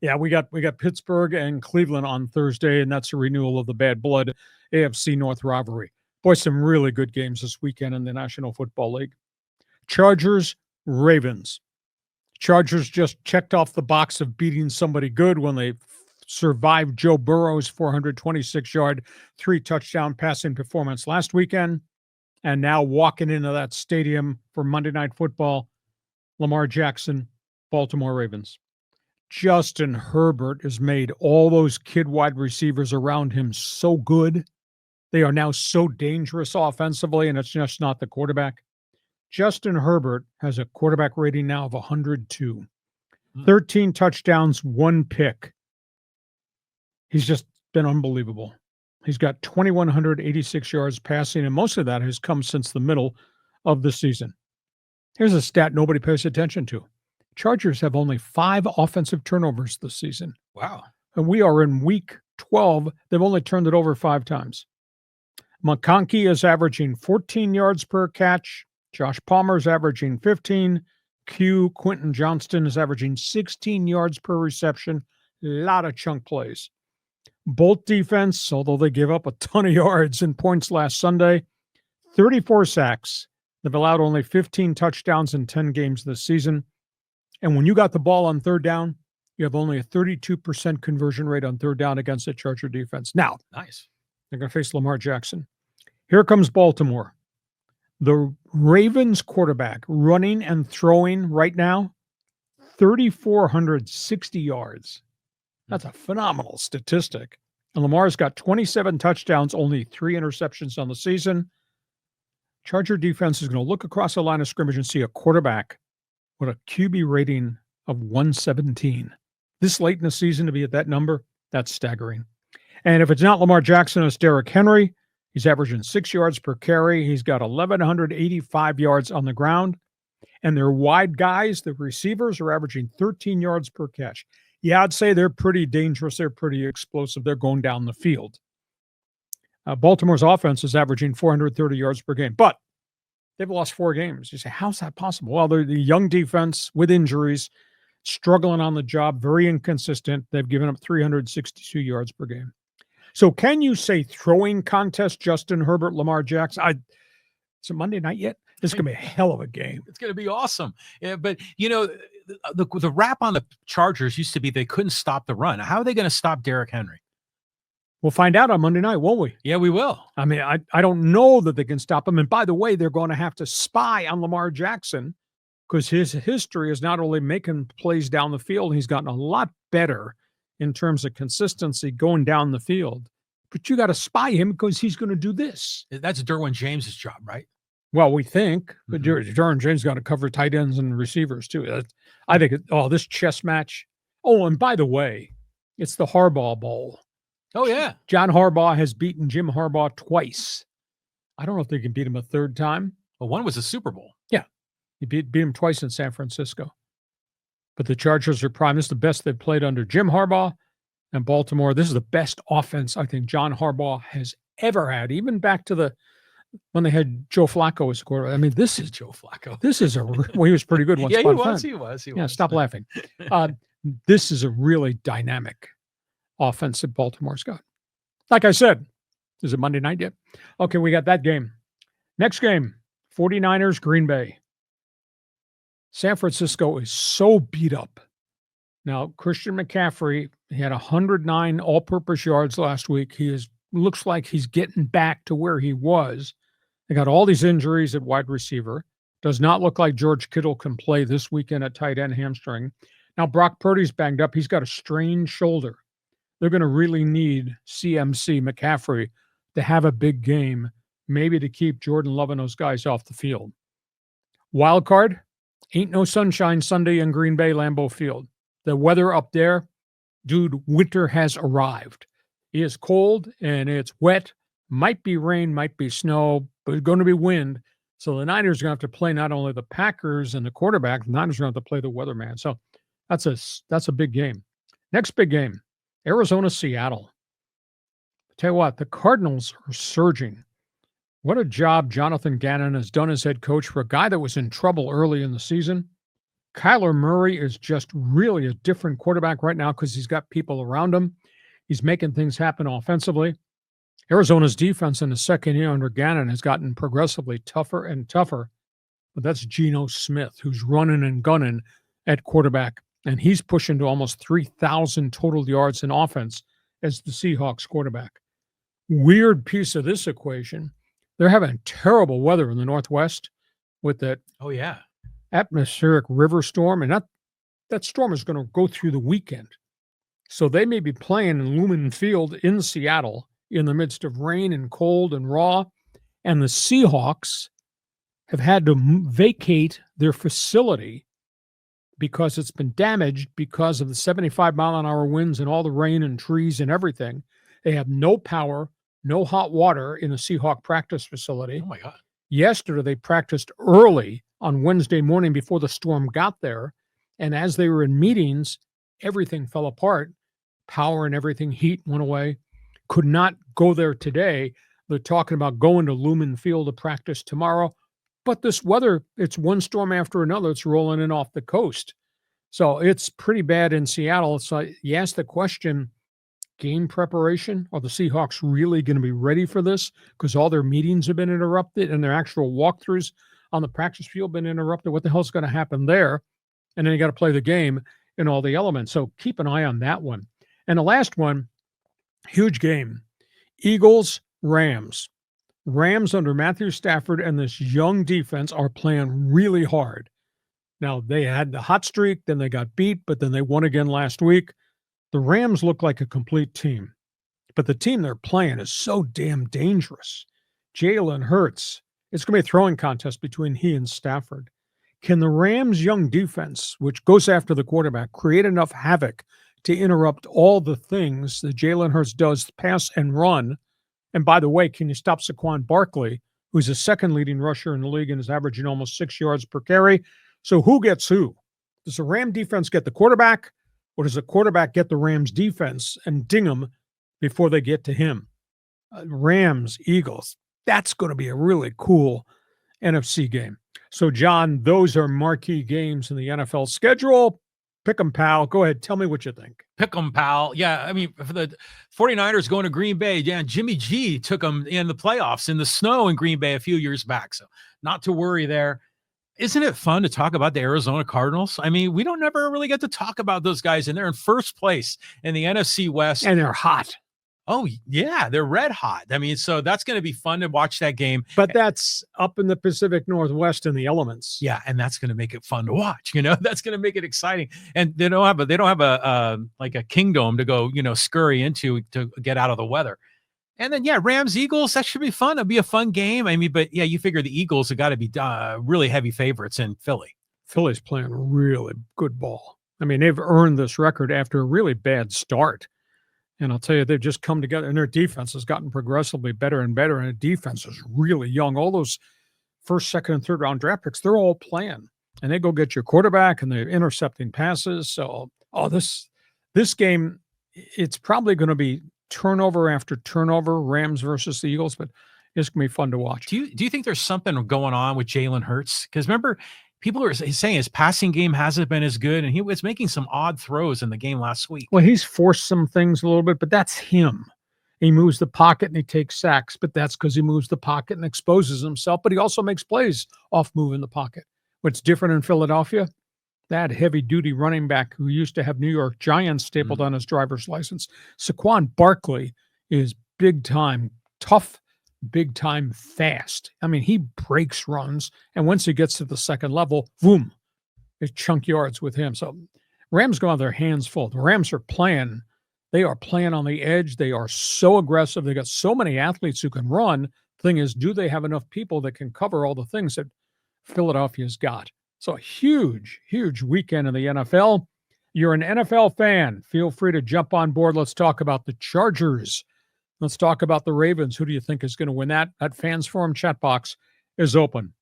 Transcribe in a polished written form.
Yeah, we got Pittsburgh and Cleveland on Thursday, and that's a renewal of the bad blood AFC North rivalry. Boy, some really good games this weekend in the National Football League. Chargers, Ravens. Chargers just checked off the box of beating somebody good when they survived Joe Burrow's 426-yard, 3-touchdown passing performance last weekend. And now walking into that stadium for Monday Night Football, Lamar Jackson, Baltimore Ravens. Justin Herbert has made all those kid wide receivers around him so good. They are now so dangerous offensively, and it's just not the quarterback. Justin Herbert has a quarterback rating now of 102. 13 touchdowns, 1 pick. He's just been unbelievable. He's got 2,186 yards passing, and most of that has come since the middle of the season. Here's a stat nobody pays attention to. Chargers have only 5 offensive turnovers this season. Wow. And we are in week 12. They've only turned it over 5 times. McConkey is averaging 14 yards per catch. Josh Palmer is averaging 15. Quentin Johnston is averaging 16 yards per reception. A lot of chunk plays. Bolt defense, although they gave up a ton of yards and points last Sunday, 34 sacks. They've allowed only 15 touchdowns in 10 games this season. And when you got the ball on third down, you have only a 32% conversion rate on third down against the Charger defense. Now, nice. They're going to face Lamar Jackson. Here comes Baltimore. The Ravens quarterback running and throwing right now, 3,460 yards. That's a phenomenal statistic. And Lamar's got 27 touchdowns, only 3 interceptions on the season. Charger defense is going to look across the line of scrimmage and see a quarterback with a QB rating of 117. This late in the season to be at that number, that's staggering. And if it's not Lamar Jackson, it's Derrick Henry. He's averaging 6 yards per carry. He's got 1,185 yards on the ground. And their wide guys, the receivers, are averaging 13 yards per catch. Yeah, I'd say they're pretty dangerous. They're pretty explosive. They're going down the field. Baltimore's offense is averaging 430 yards per game, but they've lost 4 games. You say, how's that possible? Well, they're the young defense with injuries, struggling on the job, very inconsistent. They've given up 362 yards per game. So can you say throwing contest, Justin Herbert, Lamar Jackson? Is it Monday night yet? This is going to be a hell of a game. It's going to be awesome. Yeah, but, you know, the rap on the Chargers used to be they couldn't stop the run. How are they going to stop Derrick Henry? We'll find out on Monday night, won't we? Yeah, we will. I mean, I don't know that they can stop him. And by the way, they're going to have to spy on Lamar Jackson because his history is not only making plays down the field, he's gotten a lot better in terms of consistency going down the field. But you got to spy him because he's going to do this. That's Derwin James's job, right? Well, we think, but Derwin James got to cover tight ends and receivers too. I think, this chess match. Oh, and by the way, it's the Harbaugh Bowl. Oh, yeah. John Harbaugh has beaten Jim Harbaugh twice. I don't know if they can beat him a third time. Well, one was a Super Bowl. Yeah. He beat him twice in San Francisco. But the Chargers are prime. This is the best they've played under Jim Harbaugh. And Baltimore, this is the best offense I think John Harbaugh has ever had, even back to when they had Joe Flacco as a quarterback. I mean, this is Joe Flacco. This is he was pretty good once. Yeah, he was. Yeah, stop laughing. This is a really dynamic offense that Baltimore's got. Like I said, is it Monday night yet? Okay, we got that game. Next game, 49ers, Green Bay. San Francisco is so beat up. Now, Christian McCaffrey, he had 109 all-purpose yards last week. Looks like he's getting back to where he was. They got all these injuries at wide receiver. Does not look like George Kittle can play this weekend at tight end, hamstring. Now, Brock Purdy's banged up. He's got a strained shoulder. They're going to really need CMC, McCaffrey, to have a big game, maybe to keep Jordan Love and those guys off the field. Wild card, ain't no sunshine Sunday in Green Bay, Lambeau Field. The weather up there, dude, winter has arrived. It is cold and it's wet. Might be rain, might be snow, but it's going to be wind. So the Niners are going to have to play not only the Packers and the quarterback, the Niners are going to have to play the weatherman. So that's a big game. Next big game, Arizona, Seattle. Tell you what, the Cardinals are surging. What a job Jonathan Gannon has done as head coach for a guy that was in trouble early in the season. Kyler Murray is just really a different quarterback right now because he's got people around him. He's making things happen offensively. Arizona's defense in the second year under Gannon has gotten progressively tougher and tougher. But that's Geno Smith, who's running and gunning at quarterback. And he's pushing to almost 3,000 total yards in offense as the Seahawks quarterback. Weird piece of this equation. They're having terrible weather in the Northwest with that Oh, yeah. atmospheric river storm. And that storm is going to go through the weekend. So they may be playing in Lumen Field in Seattle in the midst of rain and cold and raw. And the Seahawks have had to vacate their facility because it's been damaged because of the 75-mile-an-hour winds and all the rain and trees and everything. They have no power, no hot water in the Seahawk practice facility. Oh, my God. Yesterday, they practiced early on Wednesday morning before the storm got there. And as they were in meetings, everything fell apart. Power and everything, heat went away. Could not go there today. They're talking about going to Lumen Field to practice tomorrow. But this weather, it's one storm after another. It's rolling in off the coast. So it's pretty bad in Seattle. So you ask the question, game preparation? Are the Seahawks really going to be ready for this? Because all their meetings have been interrupted and their actual walkthroughs on the practice field been interrupted. What the hell's going to happen there? And then you got to play the game in all the elements. So keep an eye on that one. And the last one, huge game, Eagles-Rams. Rams under Matthew Stafford and this young defense are playing really hard. Now, they had the hot streak, then they got beat, but then they won again last week. The Rams look like a complete team, but the team they're playing is so damn dangerous. Jalen Hurts, it's going to be a throwing contest between he and Stafford. Can the Rams' young defense, which goes after the quarterback, create enough havoc to interrupt all the things that Jalen Hurts does, pass and run? And by the way, can you stop Saquon Barkley, who's the second leading rusher in the league and is averaging almost 6 yards per carry? So who gets who? Does the Ram defense get the quarterback, or does the quarterback get the Rams defense and ding them before they get to him? Rams, Eagles, that's going to be a really cool NFC game. So, John, those are marquee games in the NFL schedule. Pick 'em, pal. Go ahead. Tell me what you think. Pick 'em, pal. Yeah, I mean, for the 49ers going to Green Bay, yeah, Jimmy G took them in the playoffs in the snow in Green Bay a few years back. So not to worry there. Isn't it fun to talk about the Arizona Cardinals? I mean, we don't never really get to talk about those guys, and they're in first place in the NFC West. And they're hot. Oh, yeah, they're red hot. I mean, so that's going to be fun to watch that game. But that's up in the Pacific Northwest in the elements. Yeah, and that's going to make it fun to watch. You know, that's going to make it exciting. And they don't have a like a kingdom to go, scurry into to get out of the weather. And then, yeah, Rams, Eagles, that should be fun. It'll be a fun game. I mean, but yeah, you figure the Eagles have got to be really heavy favorites in Philly. Philly's playing really good ball. I mean, they've earned this record after a really bad start. And I'll tell you, they've just come together, and their defense has gotten progressively better and better. And the defense is really young. All those first, second, and third round draft picks, they're all playing. And they go get your quarterback, and they're intercepting passes. So, this game, it's probably going to be turnover after turnover, Rams versus the Eagles, but it's going to be fun to watch. Do you think there's something going on with Jalen Hurts? Because remember, people are saying his passing game hasn't been as good, and he was making some odd throws in the game last week. Well, he's forced some things a little bit, but that's him. He moves the pocket and he takes sacks, but that's because he moves the pocket and exposes himself, but he also makes plays off moving the pocket. What's different in Philadelphia? That heavy-duty running back who used to have New York Giants stapled on his driver's license. Saquon Barkley is big-time tough, big-time fast. I mean, he breaks runs, and once he gets to the second level, boom, it's chunk yards with him. So Rams go on their hands full. The Rams are playing. They are playing on the edge. They are so aggressive. They got so many athletes who can run. Thing is, do they have enough people that can cover all the things that Philadelphia's got? So a huge, huge weekend in the NFL. You're an NFL fan. Feel free to jump on board. Let's talk about the Chargers. Let's talk about the Ravens. Who do you think is going to win that? That Fans Forum chat box is open.